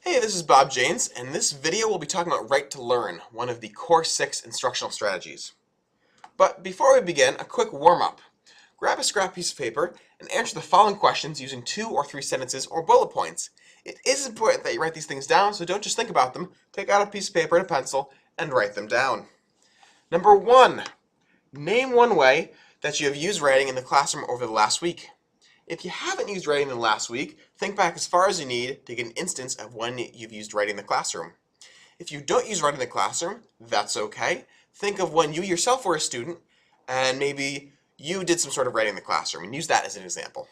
Hey, this is Bob Janes, and in this video we'll be talking about Write to Learn, one of the Core 6 instructional strategies. But before we begin, a quick warm-up. Grab a scrap piece of paper and answer the following questions using 2 or 3 sentences or bullet points. It is important that you write these things down, so don't just think about them. Take out a piece of paper and a pencil and write them down. Number 1. Name one way that you have used writing in the classroom over the last week. If you haven't used writing in the last week, think back as far as you need to get an instance of when you've used writing in the classroom. If you don't use writing in the classroom, that's okay. Think of when you yourself were a student and maybe you did some sort of writing in the classroom and use that as an example.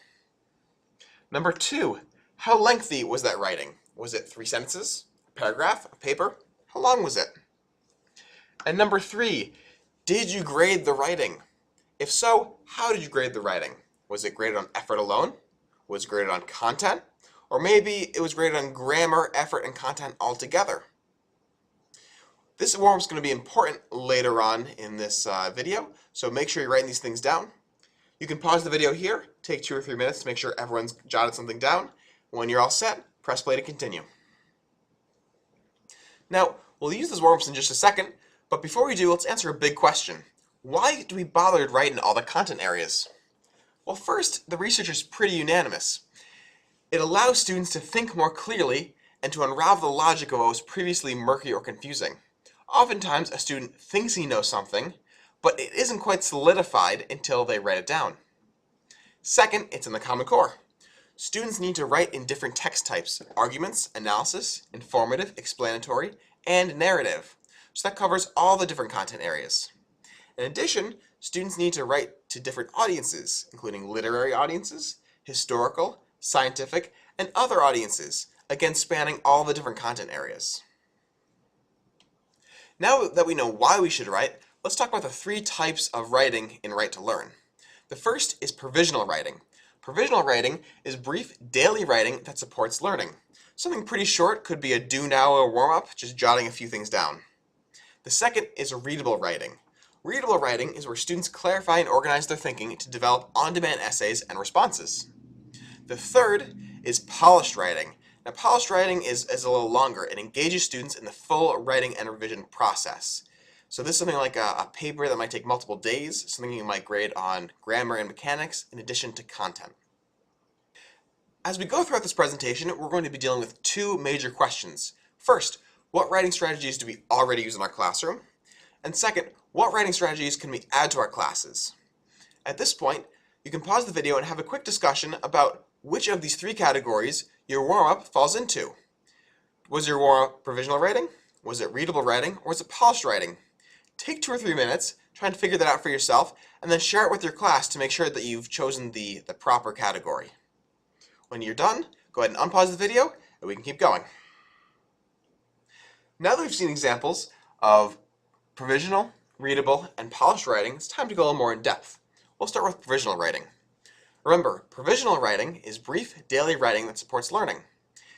Number 2, how lengthy was that writing? Was it 3 sentences, a paragraph, a paper? How long was it? And number 3, did you grade the writing? If so, how did you grade the writing? Was it graded on effort alone? Was it graded on content? Or maybe it was graded on grammar, effort, and content altogether. This warm-up is going to be important later on in this video, so make sure you're writing these things down. You can pause the video here, take 2 or 3 minutes to make sure everyone's jotted something down. When you're all set, press play to continue. Now, we'll use these warm-ups in just a second, but before we do, let's answer a big question. Why do we bother to write in all the content areas? Well, first, the research is pretty unanimous. It allows students to think more clearly and to unravel the logic of what was previously murky or confusing. Oftentimes, a student thinks he knows something, but it isn't quite solidified until they write it down. Second, it's in the Common Core. Students need to write in different text types: arguments, analysis, informative, explanatory, and narrative. So that covers all the different content areas. In addition, students need to write to different audiences, including literary audiences, historical, scientific, and other audiences, again spanning all the different content areas. Now that we know why we should write, let's talk about the 3 types of writing in Write to Learn. The first is provisional writing. Provisional writing is brief daily writing that supports learning. Something pretty short could be a do now or warm-up, just jotting a few things down. The second is readable writing. Readable writing is where students clarify and organize their thinking to develop on-demand essays and responses. The third is polished writing. Now, polished writing is a little longer. It engages students in the full writing and revision process. So this is something like a paper that might take multiple days, something you might grade on grammar and mechanics in addition to content. As we go throughout this presentation, we're going to be dealing with 2 major questions. First, what writing strategies do we already use in our classroom? And second, what writing strategies can we add to our classes? At this point, you can pause the video and have a quick discussion about which of these 3 categories your warm-up falls into. Was your warm-up provisional writing? Was it readable writing? Or was it polished writing? Take 2 or 3 minutes, try and figure that out for yourself, and then share it with your class to make sure that you've chosen the proper category. When you're done, go ahead and unpause the video, and we can keep going. Now that we've seen examples of provisional, readable, and polished writing, it's time to go a little more in depth. We'll start with provisional writing. Remember, provisional writing is brief daily writing that supports learning.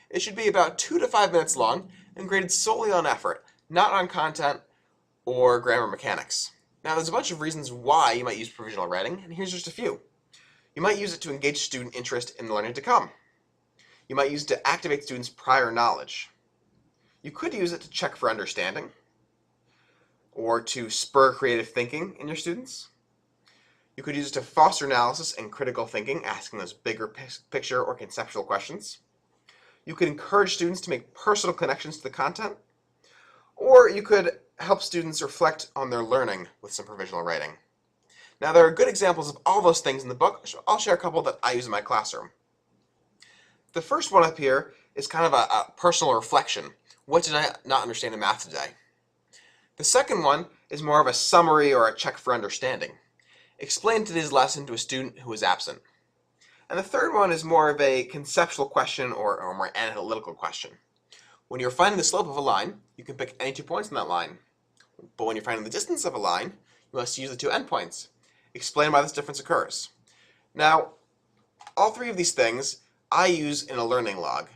It should be about 2 to 5 minutes long and graded solely on effort, not on content or grammar mechanics. Now, there's a bunch of reasons why you might use provisional writing, and here's just a few. You might use it to engage student interest in the learning to come. You might use it to activate students' prior knowledge. You could use it to check for understanding, or to spur creative thinking in your students. You could use it to foster analysis and critical thinking, asking those bigger picture or conceptual questions. You could encourage students to make personal connections to the content, or you could help students reflect on their learning with some provisional writing. Now, there are good examples of all those things in the book, so I'll share a couple that I use in my classroom. The first one up here is kind of a personal reflection. What did I not understand in math today? The second one is more of a summary or a check for understanding. Explain today's lesson to a student who is absent. And the third one is more of a conceptual question or a more analytical question. When you're finding the slope of a line, you can pick any 2 points on that line. But when you're finding the distance of a line, you must use the 2 endpoints. Explain why this difference occurs. Now, all 3 of these things I use in a learning log.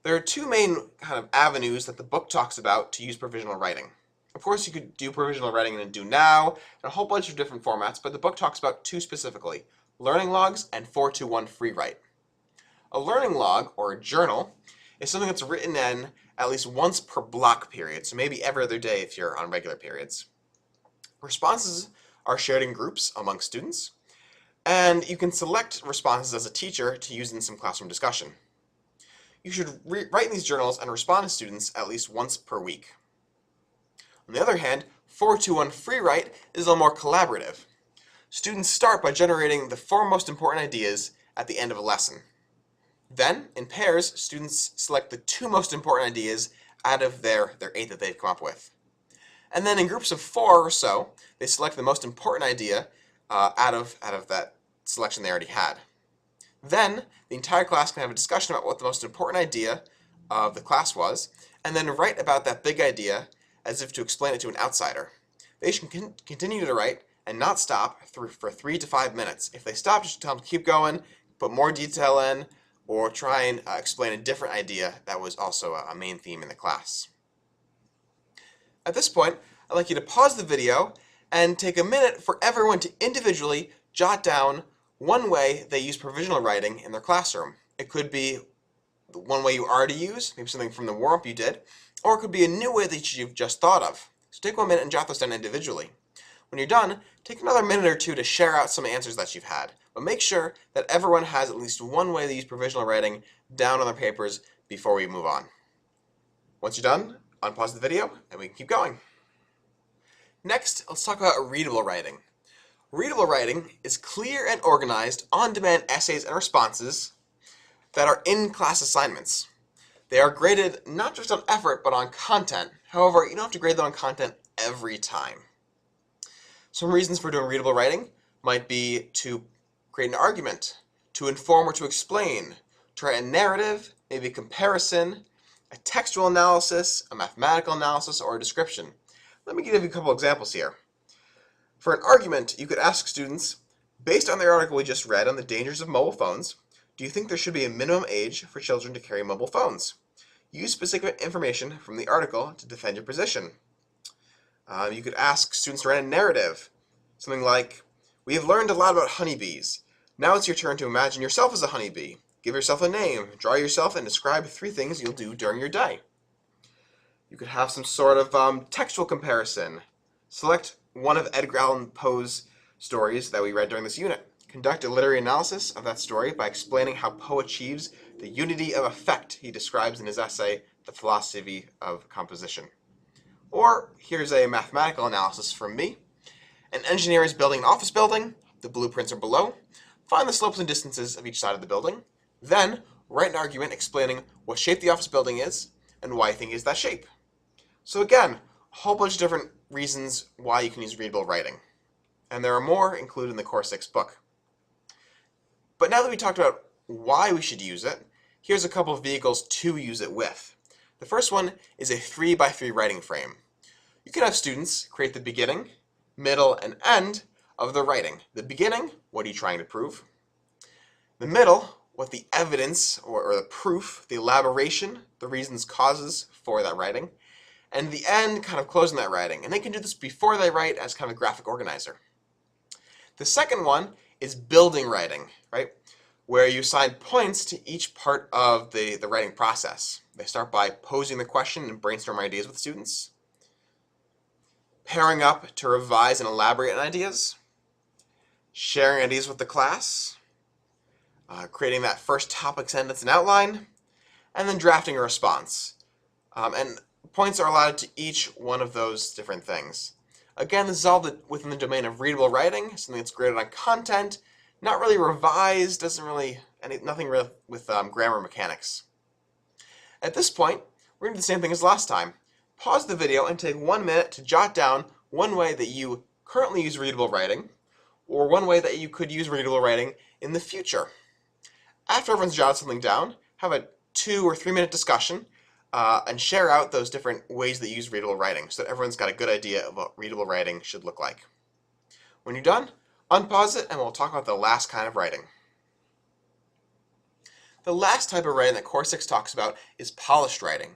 There are 2 main kind of avenues that the book talks about to use provisional writing. Of course, you could do provisional writing in a do now, and a whole bunch of different formats, but the book talks about 2 specifically: learning logs and 421 free write. A learning log, or a journal, is something that's written in at least once per block period, so maybe every other day if you're on regular periods. Responses are shared in groups among students, and you can select responses as a teacher to use in some classroom discussion. You should write in these journals and respond to students at least once per week. On the other hand, 4-2-1 free write is a little more collaborative. Students start by generating the 4 most important ideas at the end of a lesson. Then, in pairs, students select the 2 most important ideas out of their 8 that they've come up with. And then in groups of 4 or so, they select the most important idea out of that selection they already had. Then, the entire class can have a discussion about what the most important idea of the class was, and then write about that big idea as if to explain it to an outsider. They should continue to write and not stop for 3 to 5 minutes. If they stop, just tell them to keep going, put more detail in, or try and explain a different idea that was also a main theme in the class. At this point, I'd like you to pause the video and take a minute for everyone to individually jot down one way they use provisional writing in their classroom. It could be one way you already use, maybe something from the warm-up you did, or it could be a new way that you've just thought of. So take 1 minute and jot those down individually. When you're done, take another minute or 2 to share out some answers that you've had, but make sure that everyone has at least one way they use provisional writing down on their papers before we move on. Once you're done, unpause the video and we can keep going. Next, let's talk about readable writing. Readable writing is clear and organized, on-demand essays and responses that are in-class assignments. They are graded not just on effort, but on content. However, you don't have to grade them on content every time. Some reasons for doing readable writing might be to create an argument, to inform or to explain, to write a narrative, maybe a comparison, a textual analysis, a mathematical analysis, or a description. Let me give you a couple examples here. For an argument, you could ask students, based on the article we just read on the dangers of mobile phones, do you think there should be a minimum age for children to carry mobile phones? Use specific information from the article to defend your position. You could ask students to write a narrative, something like, we have learned a lot about honeybees. Now it's your turn to imagine yourself as a honeybee. Give yourself a name, draw yourself, and describe 3 things you'll do during your day. You could have some sort of textual comparison. Select one of Edgar Allan Poe's stories that we read during this unit. Conduct a literary analysis of that story by explaining how Poe achieves the unity of effect he describes in his essay, The Philosophy of Composition. Or, here's a mathematical analysis from me. An engineer is building an office building. The blueprints are below. Find the slopes and distances of each side of the building. Then, write an argument explaining what shape the office building is and why you think it is that shape. So again, a whole bunch of different reasons why you can use readable writing. And there are more included in the Core 6 book. But now that we talked about why we should use it, here's a couple of vehicles to use it with. The first one is a 3x3 writing frame. You can have students create the beginning, middle, and end of the writing. The beginning, what are you trying to prove? The middle, what the evidence or the proof, the elaboration, the reasons, causes for that writing. And the end, kind of closing that writing. And they can do this before they write as kind of a graphic organizer. The second one is building writing, right? Where you assign points to each part of the writing process. They start by posing the question and brainstorm ideas with students, pairing up to revise and elaborate on ideas, sharing ideas with the class, creating that first topic sentence and outline, and then drafting a response. And points are allotted to each one of those different things. Again, this is all within the domain of readable writing, something that's graded on content, not really revised, nothing really with grammar mechanics. At this point, we're going to do the same thing as last time. Pause the video and take 1 minute to jot down one way that you currently use readable writing, or one way that you could use readable writing in the future. After everyone's jotted something down, have a 2 or 3 minute discussion and share out those different ways that you use readable writing so that everyone's got a good idea of what readable writing should look like. When you're done, unpause it and we'll talk about the last kind of writing. The last type of writing that Core 6 talks about is polished writing.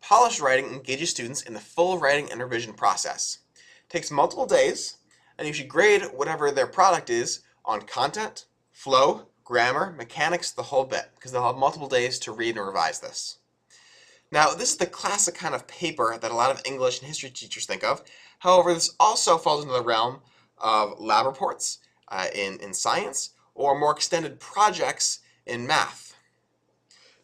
Polished writing engages students in the full writing and revision process. It takes multiple days, and you should grade whatever their product is on content, flow, grammar, mechanics, the whole bit, because they'll have multiple days to read and revise this. Now, this is the classic kind of paper that a lot of English and history teachers think of. However, this also falls into the realm of lab reports in science, or more extended projects in math.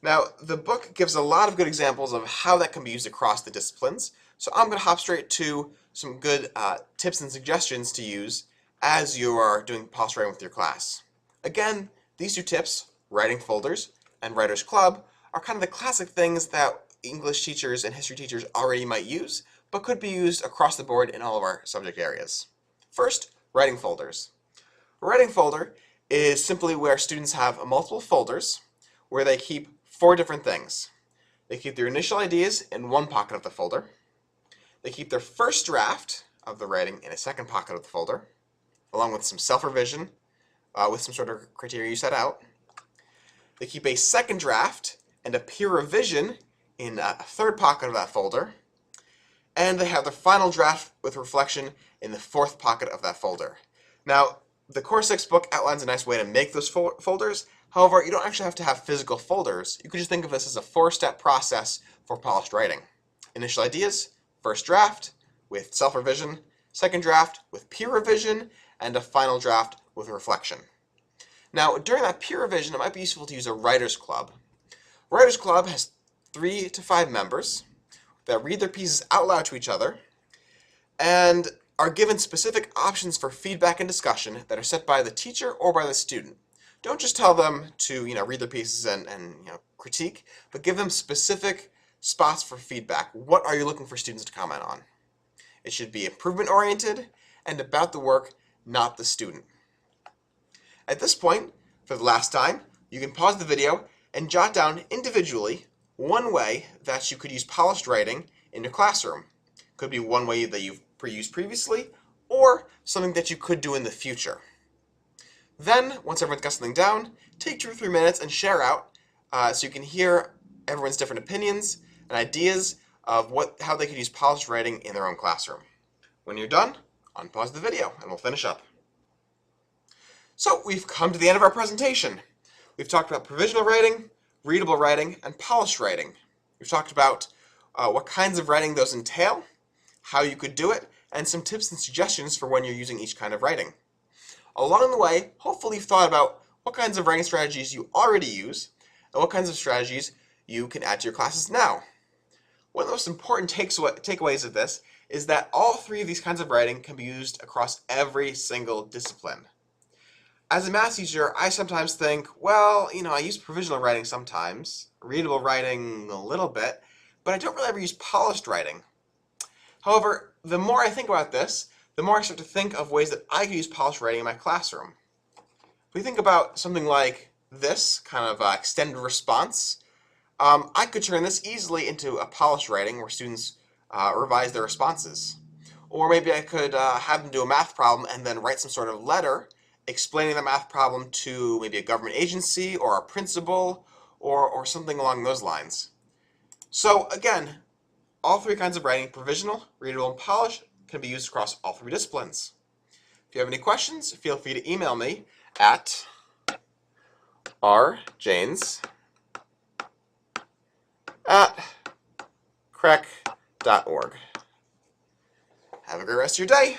Now, the book gives a lot of good examples of how that can be used across the disciplines, so I'm going to hop straight to some good tips and suggestions to use as you are doing polished writing with your class. Again, these two tips, writing folders and writer's club, are kind of the classic things that English teachers and history teachers already might use, but could be used across the board in all of our subject areas. First, writing folders. A writing folder is simply where students have multiple folders where they keep 4 different things. They keep their initial ideas in one pocket of the folder. They keep their first draft of the writing in a second pocket of the folder, along with some self-revision with some sort of criteria you set out. They keep a second draft and a peer revision in a third pocket of that folder. And they have their final draft with reflection in the fourth pocket of that folder. Now, the Core 6 book outlines a nice way to make those folders. However, you don't actually have to have physical folders. You could just think of this as a 4-step process for polished writing. Initial ideas, first draft with self-revision, second draft with peer revision, and a final draft with reflection. Now, during that peer revision, it might be useful to use a writer's club. A writer's club has 3 to 5 members that read their pieces out loud to each other and are given specific options for feedback and discussion that are set by the teacher or by the student. Don't just tell them to read their pieces and critique, but give them specific spots for feedback. What are you looking for students to comment on? It should be improvement oriented and about the work, not the student. At this point, for the last time, you can pause the video and jot down individually one way that you could use polished writing in your classroom. Could be one way that you've used previously, or something that you could do in the future. Then, once everyone's got something down, take 2 or 3 minutes and share out so you can hear everyone's different opinions and ideas of how they could use polished writing in their own classroom. When you're done, unpause the video and we'll finish up. So we've come to the end of our presentation. We've talked about provisional writing, readable writing, and polished writing. We've talked about what kinds of writing those entail, how you could do it, and some tips and suggestions for when you're using each kind of writing. Along the way, hopefully you've thought about what kinds of writing strategies you already use, and what kinds of strategies you can add to your classes now. One of the most important takeaways of this is that all 3 of these kinds of writing can be used across every single discipline. As a math teacher, I sometimes think, well, I use provisional writing sometimes, readable writing a little bit, but I don't really ever use polished writing. However, the more I think about this, the more I start to think of ways that I could use polished writing in my classroom. If we think about something like this, kind of extended response, I could turn this easily into a polished writing where students revise their responses. Or maybe I could have them do a math problem and then write some sort of letter explaining the math problem to maybe a government agency or a principal or something along those lines. So again, all 3 kinds of writing, provisional, readable, and polished, can be used across all 3 disciplines. If you have any questions, feel free to email me at rjanes@crec.org. Have a great rest of your day.